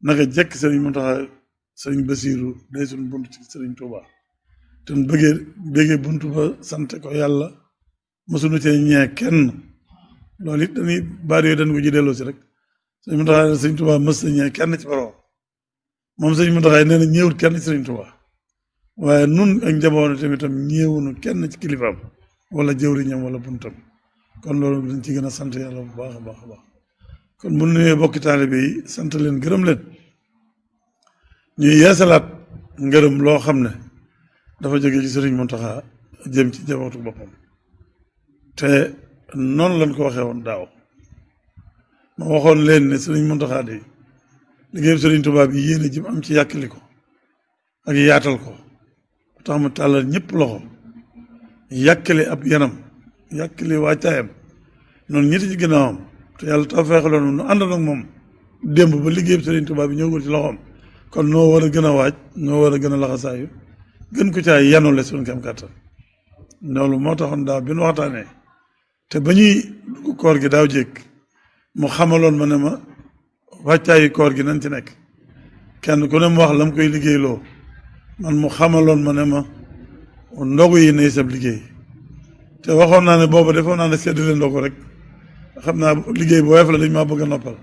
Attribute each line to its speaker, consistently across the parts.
Speaker 1: naka jekk sëriñ Mountakha sëriñ Basiiru day suñ bunt ci sëriñ Touba te bëggee buntu ba sant ko yàlla mësuñu cee ñee kenn loolu it dañuy baat yooyu dañ ko ji delloo si rek sëriñ Mountakha sëriñ Touba mës na ñee kenn ci borom moom sëriñ Mountakha nee na ñëwut kenn ci sëriñ Touba waaye nun ak njaboot tamitam ñëwunu kenn ci kilifaam wala jëwriñam wala buntam kon loolu dañ ci gën a sant yàlla bu baax a baax a baax kon bu nuyee bokki taalibe yi sant leen gërëm leen ñuy yeesalaat ngërëm loo xam ne dafa jóge ci sëriñ Mountakha jëm ci njabootu boppam te noonu lañ ko waxee woon daaw ma waxoon leen ne sëriñ Mountakha de liggéey sëriñ Touba bi yéene ji am ci yàkkali ko ak yaatal ko tax ma tàllal ñëpp loxo yàkkali ab yanam yàkkali wàccaayam noonu ñetti ci ginnaawam te yàlla taw feexaloon nu àndoon ak moom démb ba liggéey sëriñ Touba bi ñëwul ci loxoom kon noo war a gën a waaj noo war a gën a laxasaayu gën ko caa yanule suñu kam kàttan loolu moo taxoon daaw bi nu waxtaanee te ba ñuy dugg koor gi daaw jékk mu xamaloon ma ne ma wàccaayu koor gi nañ ci nekk kenn ku ne mu wax la mu koy liggéeyloo man mu xamaloon ma ne ma ndogu yi nay sab liggéey te waxoon naa ne booba defoon naa ne seddale ndogu rek xam naa liggéey bu woyof la dañ maa bëgg a noppal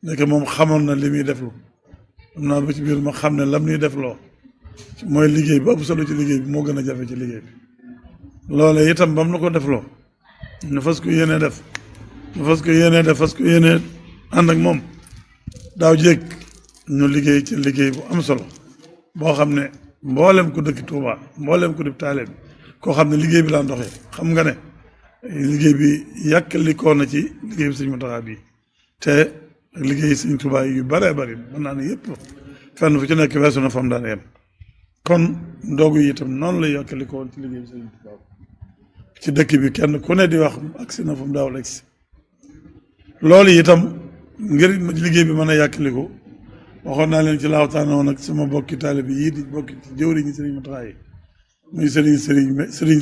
Speaker 1: nekk moom xamoon na li muy deflu xam naa ba ci biir ma xam ne lam ñuy def loo mooy liggéey bu ëpp solo ci liggéey bi moo gën a jafe ci liggéey bi loolee itam bam na ko def loo ñu fas ko yéenee def fas ko yéenee ànd ak moom daaw jéeg ñu liggéey ci liggéey bu am solo boo xam ne mboolem ko dëkk Touba mboolem ko def taale bi koo xam ne liggéey bi laa ndoxee xam nga ne liggéey bi yàkkalikoo na ci liggéey bi sëñ Mountakha bi te ak liggéey sëñ Touba yu bëree bëri mën naa ne yëpp fenn fu ci nekk weesu na fam daan yem kon ndogu yi itam noonu la yàkkalikoo ci liggéey bi sëñ Touba ci dëkk bi kenn ku ne di wax agsi na fu mu daaw agsi loolu itam ngir liggéey bi mën a yàkkaliku waxoon naa leen ci laa waxtaane woon ak sama bokki taalibe yii di bokki ci jëwriñi sëriñ Mountakha yi muy sëriñ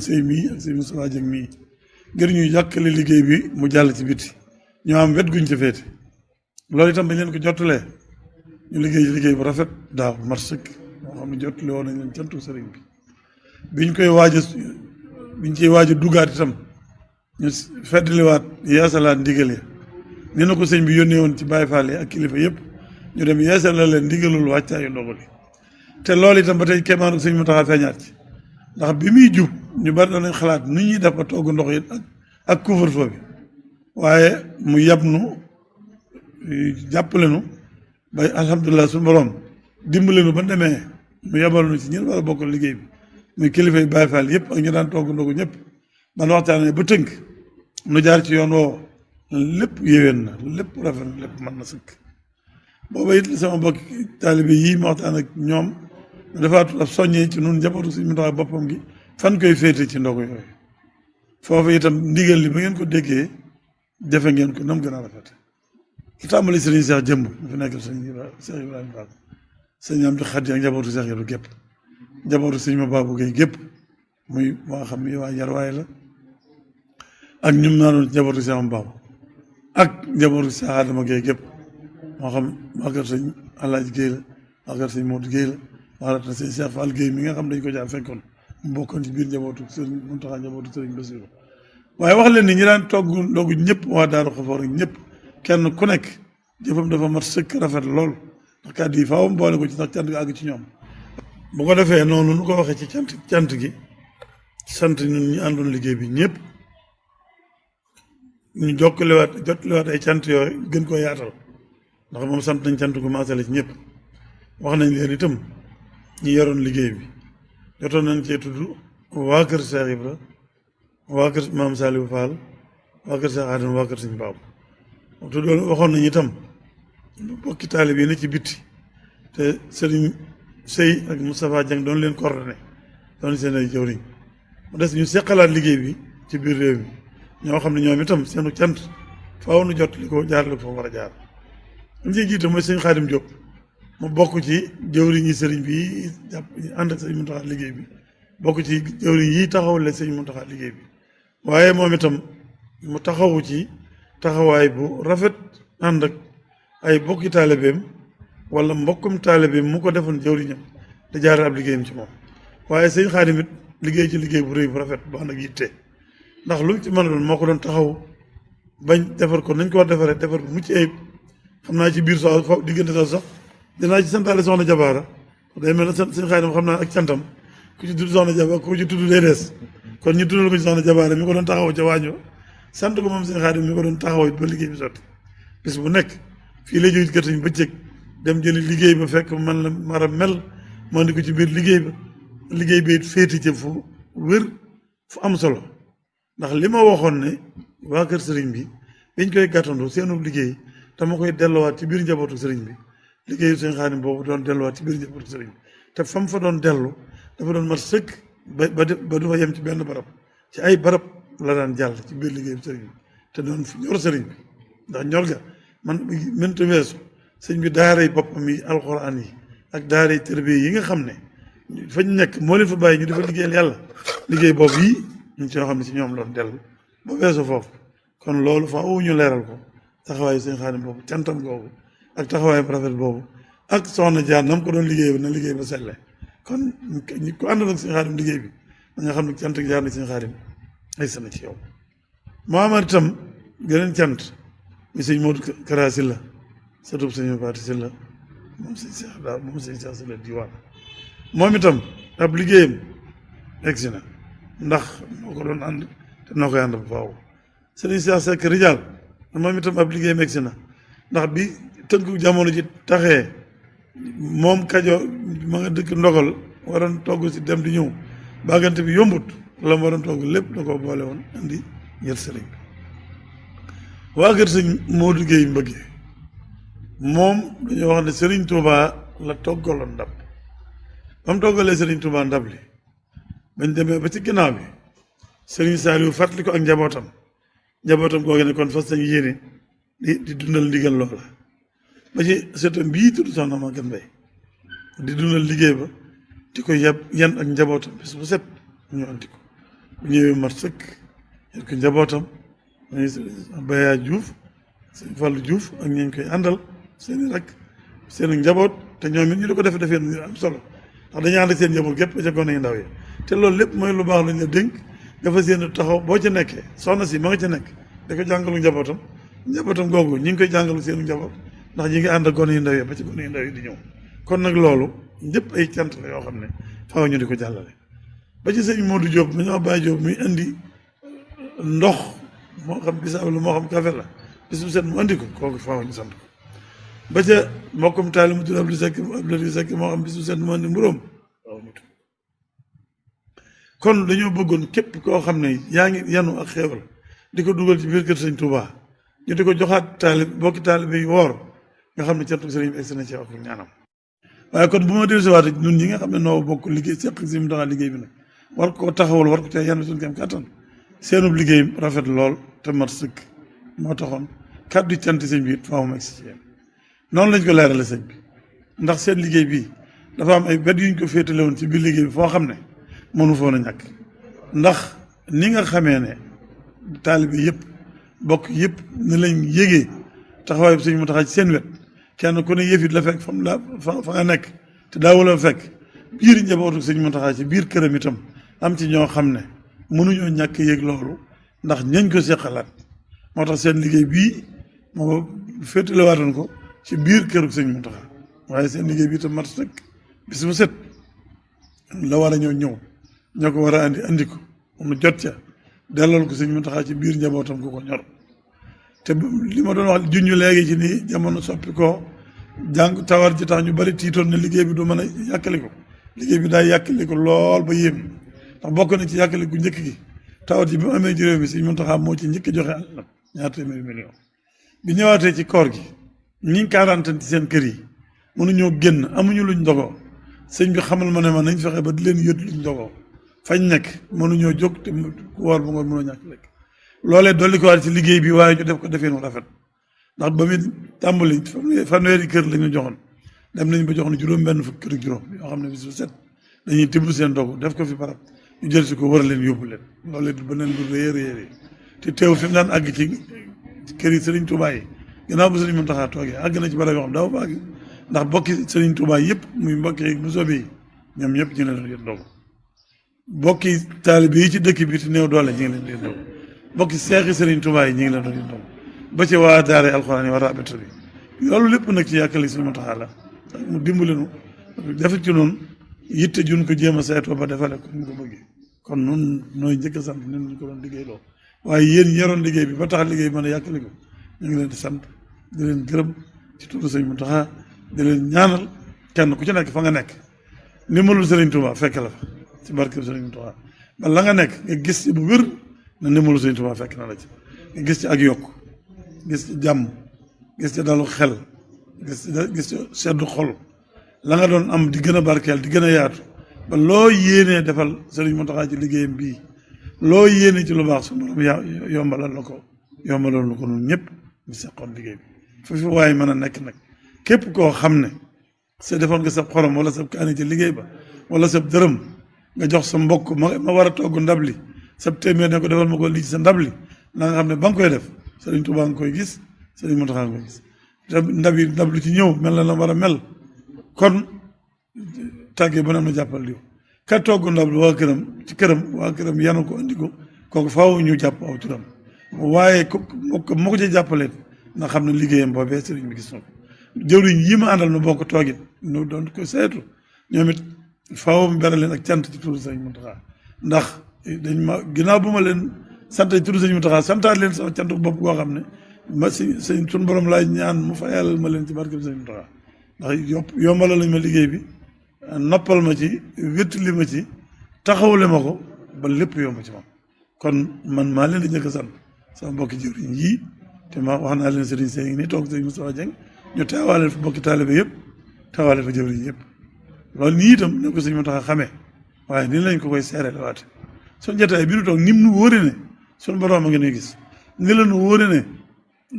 Speaker 1: Sey mii ak sëriñ Moustapha Dieng mii ngir ñu yàkkali liggéey bi mu jàll ci biti ñoo am wet guñ ci féete loolu itam dañ leen ko jottalee ñu liggéey ci liggéey bu rafet daaw mat sëkk moo xam ne jottale woon nañ leen cantu sëriñ bi biñ ciy waaj a dugaat itam ñu feddliwaat yeesalaat ndigal ya ni na ko sëñ bi yónnee woon ci Baye Fall yi ak kilifa yëpp ñu dem yeesal la leen ndigalul wàccaayu ndogu li te loolu itam ba tey kéemaanu sëñ Mountakha feeñaat ci ndax bi muy jub ñu bari danañ xalaat nu ñuy def ba togg ndox yi ak couvre-feu bi waaye mu yab nu jàppale nu bay alhamdulilah suñu borom dimbale nu ba demee mu yabal nu ci ñen war a bokkal liggéey bi muy kilifa yi Baye Fall yëpp ak ñu daan togg ndogu ñëpp man waxtaanee ba tënk nu jaar ci yoon woo lépp yéwén na lépp rafet na lépp mën na sëkk booba it sama bokki taalibe yii ma waxtaan ak ñoom dafa ab soññee ci nun njabootu Sëriñ Mountakha boppam gi fan koy féete ci ndogu yooyu foofu itam ndigal li ba ngeen ko déggee defe ngeen ko nam gën a rafet lu tàmbali sëriñ Cheikh jëmb mu fi nekkal sëriñ Cheikh Ibrahima Fall sëriñ Amdi Xadi ak njabootu Cheikh Yadu gépp njabootu sëriñ ma Babou Gueye gépp muy moo xam ni waa Yarwaay la ak ñum naa doon njabootu Cheikh Mbaba ak njabootu Cheikh Adama Gueye gépp moo xam waa kër sëñ Alaaji Gueye la waa kër sëñ Modou Gueye la waa kër sëñ Cheikh Fall Gueye mi nga xam dañ ko jaar fekkoon mu bokkoon ci biir njabootu sëriñ Mountakha njabootu sëriñ Bassirou waaye wax leen ni ñi daan togg ndogu ñëpp waa Daaru Xafoor ak ñëpp kenn ku nekk jëfam dafa mat sëkk rafet lool ndax kàddu yi faaw boole ko ci ndax cant gi àgg ci ñoom bu ko defee noonu nu ko waxee ci cant gi sant ñun ñu àndoon liggéey bi ñëpp ñu jottaliwaat ay cant yooyu gën koo yaatal ndax moom sant nañ cant gu maasale ci ñëpp wax nañ leen itam ñi yoroon liggéey bi jotoon nañ cee tudd waa kër Cheikh Ibra waa kër Maam Saliou Fall waa kër Cheikh Adama waa kër Sëñ Baabu tuddoon waxoon nañ itam bokki taalib yi ne ci bitti te Sëriñ Sey ak Moustapha Dieng doon leen coordonné doon seen ay jëwriñ mu des ñu seqalaat liggéey bi ci biir réew mi ñoo xam ne ñoom itam seenu cant faaw nu jottali ko jaarale ko war a jaar ñu ciy jiite mooy sëñ Xaadim Diop mu bokk ci jëwriñ yi sëriñ bi jàpp ànd ak sëñ Mountakha liggéey bi bokk ci jëwriñ yi taxawale sëñ Mountakha liggéey bi waaye moom itam mu taxawu ci taxawaay bu rafet ànd ak ay bokki taalibeem wala mbokkum taalibe mu ko defoon jawriñam da jaare ab liggéeyam ci moom waaye sëñ Xaadim it liggéey ci liggéey bu rëy bu rafet bu ànd ak yitte ndax lu ci mën a doon moo ko doon taxaw bañ defar ko nañ ko war defaree defar bu mucc ayib xam naa ci biir foofu diggante sax dinaa ci santaale soxna Jabaara day mel ne sëñ Xaadim xam naa ak cantam ku ci tudd soxna Jabaara ku ci tudd day des kon ñu tuddal ko ci soxna Jabaara mi ko doon taxaw ca waañu sant ko moom sëñ Xaadim mi ko doon taxaw ba liggéey bi sotti bis bu nekk fii lay jóge ci kër sëñ bëccëg dem jëli liggéey ba fekk man la mar a mel moo di ko ci biir liggéey ba liggéey bi it féeti ca fu wér fu am solo ndax li ma waxoon ne waa kër sëriñ bi biñ koy gàttandu seenu liggéey dama koy delluwaat ci biir njabootu sëriñ bi liggéeyu sëñ Xaadim boobu doon delluwaat ci biir njabootu sëriñ bi te fam fa doon dellu dafa doon mat sëkk ba du fa yem ci benn barab ci ay barab la daan jàll ci biir liggéeyu sëriñ bi te doon fu ñor sëriñ bi ndax ñor ga man mënta weesu sëñ bi daaray boppam yi alxuraan yi ak daaray tërbiya yi nga xam ne fañ nekk moo leen fa bàyyi ñu dafa liggéeyal yàlla liggéey boobu yi ñu ci yoo xam ne ci ñoom loon dellu ba weesu foofu kon loolu faaw ñu leeral ko taxawaayu sëñ Xaadim boobu cantam googu ak taxawaayu rafet boobu ak soxna Jaar nam ko doon liggéey ba na liggéey ba selle kon ku ànd nag sëñ Xaadim liggéey bi da nga xam ne cant jaar na sëñ Xaadim ay sana ci yow moo amaat itam geneen cant mi sëñ Modou Kara Sylla satub sëñ Faati Sylla moom sëñ Cheikh daal moom sëñ Cheikh Sylla diwaan moom itam ab liggéeyam egsi na ndax noo ko doon ànd te noo koy ànd ba faaw sëriñ Cheikh Seck Rijal moom itam ab liggéeyam egsi na ndax bi tënku jamono ji taxee moom Kajoor ma nga dëkk ndogal waroon togg si dem di ñëw baagante bi yombut la mu waroon togg lépp da ko boole woon andi ngir sëriñ bi waa kër sëñ Modou Gueye Mbëggee moom dañoo wax ne Serigne Touba la toggaloon ndab ba mu toggalee Serigne Touba ndab li bañ demee ba ci ginnaaw bi Serigne Saliou fàttali ko ak njabootam googu ne kon fas nañ yéene di dundal ndigal loola ba ci seetam bii tudd soxna Maguette Mbaye di dundal liggéey ba di ko yan ak njabootam bis bu set ñu andi ko bu ñëwee mat sëkk yan ko njabootam Baya Diouf sëñ Fallou Diouf ak ñi koy àndal seeni rak seen njaboot te ñoom it ñu di ko defee ñu am solo ndax dañuy ànd ak seen njaboot gépp ba ca gone yu ndaw yi te loolu lépp mooy lu baax lañ la dénk dafa seen taxaw boo ca nekkee soxna si ma nga ca nekk da ko jàngalu njabootam googu ñi ngi koy jàngalu seenu njaboot ndax ñi ngi ànd ak gone yu ndaw yi ba ci gone yu ndaw yi di ñëw kon nag loolu ñëpp ay cant la yoo xam ne faaw ñu di ko jàllale ba ci sëñ Modou Diop ma ñoo Baye Diop muy indi ndox moo xam bisaab la moo xam café la bis bu set mu andi ko kooku faaw ñu sant ko ba ca mbokkum taali mu tudd Abdou Seck moo xam bis bu set mu andi mburóom waaw ñu tudd kon dañoo bëggoon képp koo xam ne yaa ngi yanu ak xeewal di ko dugal ci biir kër sëñ Touba ñu di ko joxaat bokki taalibe yi woor nga xam ne cantu sëriñ bi egsi na ci ak ñaanam waaye kon bu ma dellusiwaat ñun ñi nga xam ne noo bokk liggéey seq si mu taxaa liggéey bi nag war ko taxawal war ko te yan suñu kem kàttan seenub liggéey rafet lool te mat sëkk moo taxoon kàddu cant sëñ bi it faaw ma egsi ci yéen noonu lañ ko leerale sëñ bi ndax seen liggéey bii dafa am ay bet yuñ ko féetale woon ci biir liggéey bi foo xam ne mënu foon a ñàkk ndax ni nga xamee ne taalibe yëpp bokk yëpp ni lañ yégee taxawaay bi sëñ mu taxaa ci seen wet kenn ku ne yëf it la fekk fa nga nekk te daawula fekk biir njabootu sëñ mu taxaa ci biir këram itam am ci ñoo xam ne mënuñoo ñàkk yéeg loolu ndax ñañ ko seqalaat moo tax seen liggéey bii moo féetalewaatoon ko ci biir këru sëñ mu taxaa waaye seen liggéey bi itam mat sëkk bis bu set la war a ñëw ñoo ko war a andi ko mu jot ca dellool ko sëñ mu taxaa ci biir njabootam ku ko ñor te li ma doon wax junñu léegi ci nii jamono soppi ko jàng tawar ji tax ñu bari tiitoon ne liggéey bi du mën a yàkkali ko liggéey bi daay yàkkali ko lool ba yéem ndax bokk na ci yàkkali gu njëkk gi tawar ji bi mu amee ci réew mi sëñ Muntaxa moo ci njëkk joxe àllam ñaar téeméeri million bi ñëwaatee ci koor gi ñi quarantaine ci seen kër yi mënuñoo génn amuñu luñ ndogoo sëñ bi xamal ma ne ma nañ fexe ba di leen yët luñ ndogoo fañ nekk mënuñoo jóg te ku woor ba ngoon mënoo ñàkk lekk loolee dolli ko waat ci liggéey bi waaye ñu def ko defee nu rafet ndax ba muy tàmbali fanweeri kër la ñu joxoon dem nañ ba jox na juróom benn fukki kër ak juróom yoo xam ne bis bu set dañuy tibb seen dogu def ko fi barab ñu jël si ko war leen yóbbu leen loolee beneen bu réer te teew fi mu daan àgg ci kër yi Sëriñ Tuubaa yi gannaaw bu Sëriñ Muntaxaa toogee àgg na ci barab yoo xam daaw ba àgg ndax bokki Serigne Touba yëpp muy mbokki bu soobee yi ñoom ñëpp ñu ngi leen di ndogu bokki taalibe yi ci dëkk bi te néew doole ñu ngi leen di ndogu bokki seexi Serigne Touba yi ñu ngi leen di ndogu ba ci waa daara alxuraan yi war a rabita bi loolu lépp nag ci yàkkali Serigne Mountakha la mu dimbali nu def ci noonu yitte jun ko jéem a saytoo ba defale ko ñu ko bëggee kon noonu nooy njëkk a sant ñun ñu ko doon liggéey loo waaye yéen ñoroon liggéey bi ba tax liggéey bi mën a yàkkali ko ñu ngi leen di sant di leen gërëm ci turu Serigne Mountakha di leen ñaanal kenn ku ci nekk fa nga nekk ndimbalul Serigne Touba fekk la fa ci barke Serigne Touba ba la nga nekk nga gis ci bu wér na ndimbalul Serigne Touba fekk na la ci nga gis ci ak yokk gis ci jàmm gis ci dalu xel gis ci seddu xol la nga doon am di gën a barkeel di gën a yaatu ba loo yéenee defal Serigne Mountakha ci liggéeyam bii loo yéene ci lu baax su borom yombalal la ko yombaloon la ko ñun ñëpp ñu seqoon liggéey bi foofu waaye mën a nekk nag képp koo xam ne sa defoon nga sa xorom wala sa kaani ci liggéey ba wala sa dërëm nga jox sa mbokk ma war a togg ndab li sa téeméer ne ko defal ma ko lii ci sa ndab li na nga xam ne ba nga koy def Serigne Touba nga koy gis Serigne Mountakha nga koy gis te ndab lu ci ñëw mel na la war a mel kon tàggee ba ne am na jàppal liw ka togg ndab li waa këram yanu ko andi ko kooku faaw ñu jàpp aw turam waaye moo ko ci jàppaleen na xam ne liggéeyam boobee Serigne bi gis na ko jëwriñ yi ma àndal nu bokk toogit nu doon ko seetu ñoom it faaw mu beral leen ak cant ci turu Serigne Mountakha ndax dañ ma ginnaaw bu ma leen sant ci turu Serigne Mountakha santaat leen sama cant bopp goo xam ne ma sëñ suñu borom laay ñaan mu fayal ma leen ci barke Serigne Mountakha ndax yombalal lañ ma liggéey bi noppal ma ci wéttali ma ci taxawule ma ko ba lépp yomb ci moom kon man maa leen di njëkk a sant sama mbokki jëwriñ yii te ma wax naa leen Serigne Seye ngi nii toog Serigne Moustapha Dieng ñu teewaaleel fa mbokki taalibe yëpp teewaaleel fa jëwriñ yëpp loolu nii itam ne ko Serigne Mountakha xamee waaye nii lañ ko koy seereel waate suñ jotaay bi nu toog nim nu wóore ne suñu borom a ngi nuy gis ni la nu wóore ne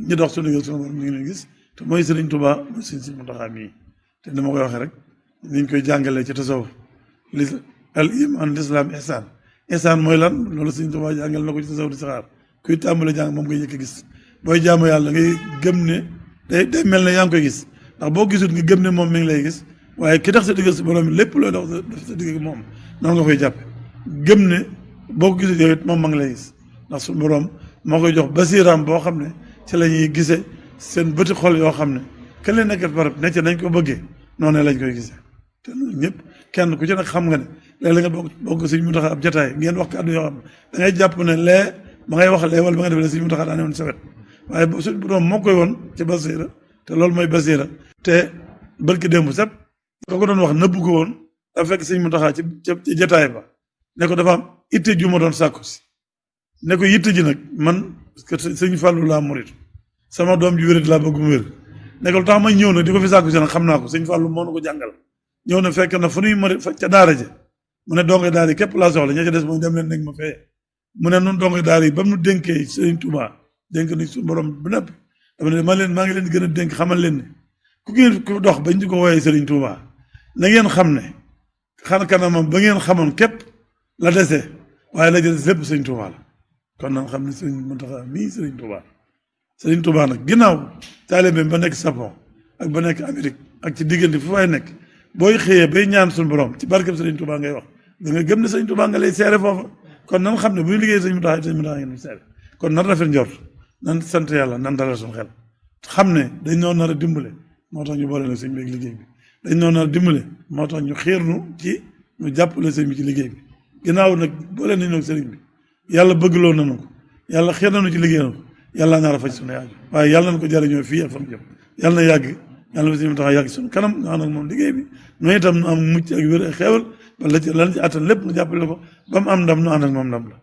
Speaker 1: ñu dox suñu suñu borom mi ngi nuy gis te mooy Serigne Touba mooy Serigne Mountakha mii te ni ma koy waxee rek niñ koy jàngalee ci tasawuf li al iman l'islam ihsan mooy lan loolu Serigne Touba jàngal na ko ci tasawuf di saxaar kuy tàmbale jàng moom ngay yëkk gis booy jaamu yàlla ngay gëm ne day mel ne yaa ngi koy gis ndax boo gisul nga gëm ne moom mi ngi lay gis waaye ki tax sa digg si borom bi lépp looy dox sa digg moom noonu nga koy jàppe gëm ne boo ko gisul yow it moom ma ngi lay gis ndax suñu borom moo koy jox basiiraam boo xam ne ci la ñuy gisee seen bëti xol yoo xam ne kenn leen nekkat barab ne ca nañ ko bëggee noonu lañ koy gisee te loolu ñëpp kenn ku ci nag xam nga ne léeg-léeg nga bokk Serigne Mountakha ab jotaay ngeen wax kàddu yoo xam ne da ngay jàpp ne lee ma ngay wax lee wala ba nga def ne Serigne Mountakha daa ne woon sa wet waaye suñ borom moo koy woon ci basiira te loolu mooy basiira te barki démb sax nga ko doon wax nëbbu ko woon dafa fekk Serigne Mountakha ci jotaay ba ne ko dafa am itte ju ma doon sàkku si ne ko yitte ji nag man parce que Serigne Fallou laa murit sama doom ji wérit laa bëgg mu wér ne ko lu tax ma ñëw nag di ko fi sàkku si nag xam naa ko Serigne Fallou moo na ko jàngal ñëw na fekk na fu nuy mari ca daara ja mu ne donge daara yi képp laa soxla ña ca des mooy dem leen nekk ma fee mu ne nun donge daara yi ba mu dénkee Serigne Touba dénk ni suñu borom bu nëpp dama ne maa ngi leen gën a dénk xamal leen ne ku ngeen ku dox bañ di ko wooyee Serigne Touba na ngeen xam ne xar kanamam ba ngeen xamoon képp la dese waaye la des lépp Serigne Touba la kon nan xam ne Serigne Mountakha mii Serigne Touba nag ginnaaw taalibeem ba nekk Japon ak ba nekk Amérique ak ci diggante fu fay nekk booy xëyee bay ñaan suñu borom ci barkeb Serigne Touba ngay wax da nga gëm ne Serigne Touba nga lay seere foofa kon nan xam ne bu ñu liggéey Serigne Mountakha ngeen seere kon nan rafet njort nan sant yàlla nan dalal suñu xel xam ne dañ noon nar a dimbale moo tax ñu boole na sëñ bi ak liggéey bi dañ noon nar a dimbale moo tax ñu xiirnu ci ñu jàppale sëñ bi ci liggéey bi ginnaaw nag boole nañ nag sëriñ bi yàlla bëggloo nañu ko yàlla xiir nañu ci liggéey na ko yàlla nar a faj suñu yaaju waaye yàlla nañ ko jariñoo fii ak fan jëm yàlla na yàgg yàlla na sëñ bi tax a yàgg suñu kanam ñu ànd ak moom liggéey bi noonu itam nu am mucc ak wér ak xeewal wala ci lan ci attan lépp nu jàppale ko ba mu am ndam nu ànd ak moom ndam la